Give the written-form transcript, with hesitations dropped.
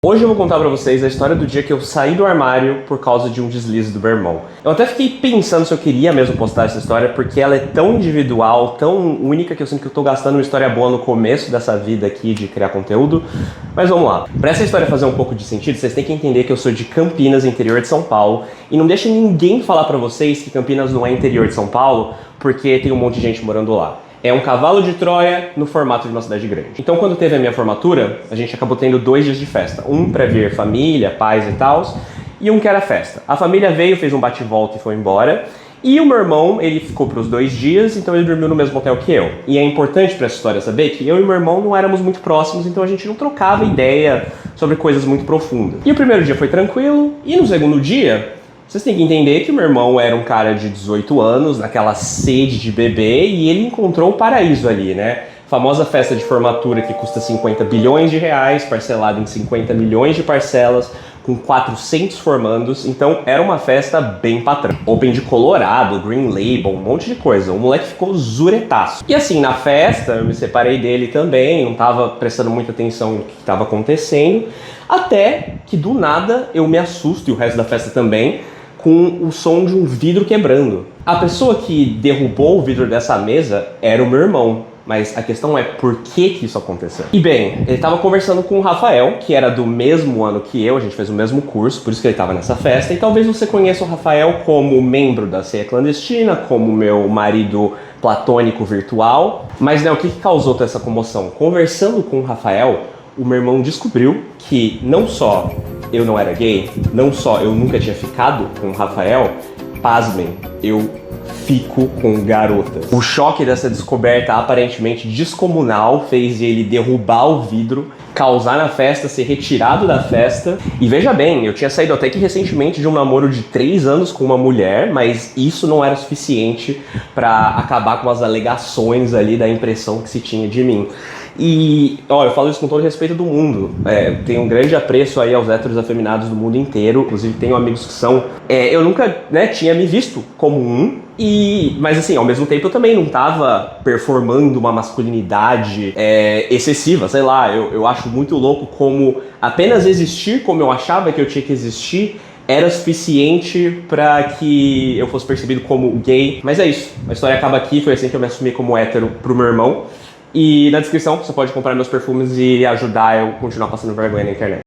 Hoje eu vou contar pra vocês a história do dia que eu saí do armário por causa de um deslize do meu irmão. Eu até fiquei pensando se eu queria mesmo postar essa história, porque ela é tão individual, tão única, que eu sinto que eu tô gastando uma história boa no começo dessa vida aqui de criar conteúdo. Mas vamos lá. Pra essa história fazer um pouco de sentido, vocês têm que entender que eu sou de Campinas, interior de São Paulo, e não deixa ninguém falar pra vocês que Campinas não é interior de São Paulo, porque tem um monte de gente morando lá. É um cavalo de Troia no formato de uma cidade grande. Então, quando teve a minha formatura, a gente acabou tendo 2 dias de festa. Um pra ver família, pais e tal, e um que era festa. A família veio, fez um bate-volta e foi embora. E o meu irmão, ele ficou pros 2 dias, então ele dormiu no mesmo hotel que eu. E é importante pra essa história saber que eu e meu irmão não éramos muito próximos, então a gente não trocava ideia sobre coisas muito profundas. E o primeiro dia foi tranquilo, e no segundo dia, vocês têm que entender que o meu irmão era um cara de 18 anos, naquela sede de bebê, e ele encontrou o paraíso ali, né? Famosa festa de formatura que custa 50 bilhões de reais, parcelada em 50 milhões de parcelas, com 400 formandos, então era uma festa bem patrão. Open de Colorado, Green Label, um monte de coisa. O moleque ficou zuretaço. E assim, na festa, eu me separei dele também, não tava prestando muita atenção no que estava acontecendo, até que do nada eu me assusto, e o resto da festa também, com o som de um vidro quebrando. A pessoa que derrubou o vidro dessa mesa era o meu irmão, mas a questão é por que isso aconteceu. E bem, ele estava conversando com o Rafael, que era do mesmo ano que eu, a gente fez o mesmo curso, por isso que ele estava nessa festa, e talvez você conheça o Rafael como membro da Ceia Clandestina, como meu marido platônico virtual, mas né, o que causou toda essa comoção? Conversando com o Rafael, o meu irmão descobriu que não só eu não era gay, não só eu nunca tinha ficado com o Rafael, pasmem, eu fico com garotas. O choque dessa descoberta aparentemente descomunal fez ele derrubar o vidro, causar na festa, ser retirado da festa. E veja bem, eu tinha saído até que recentemente de um namoro de 3 anos com uma mulher, mas isso não era suficiente para acabar com as alegações ali da impressão que se tinha de mim. E, ó, eu falo isso com todo respeito do mundo. Tenho um grande apreço aí aos héteros afeminados do mundo inteiro. Inclusive, tenho amigos que são... eu nunca, tinha me visto como um. Mas, assim, ao mesmo tempo, eu também não tava performando uma masculinidade excessiva. Sei lá, eu acho muito louco como apenas existir como eu achava que eu tinha que existir era suficiente pra que eu fosse percebido como gay. Mas é isso. A história acaba aqui. Foi assim que eu me assumi como hétero pro meu irmão. E na descrição você pode comprar meus perfumes e ajudar eu a continuar passando vergonha na internet.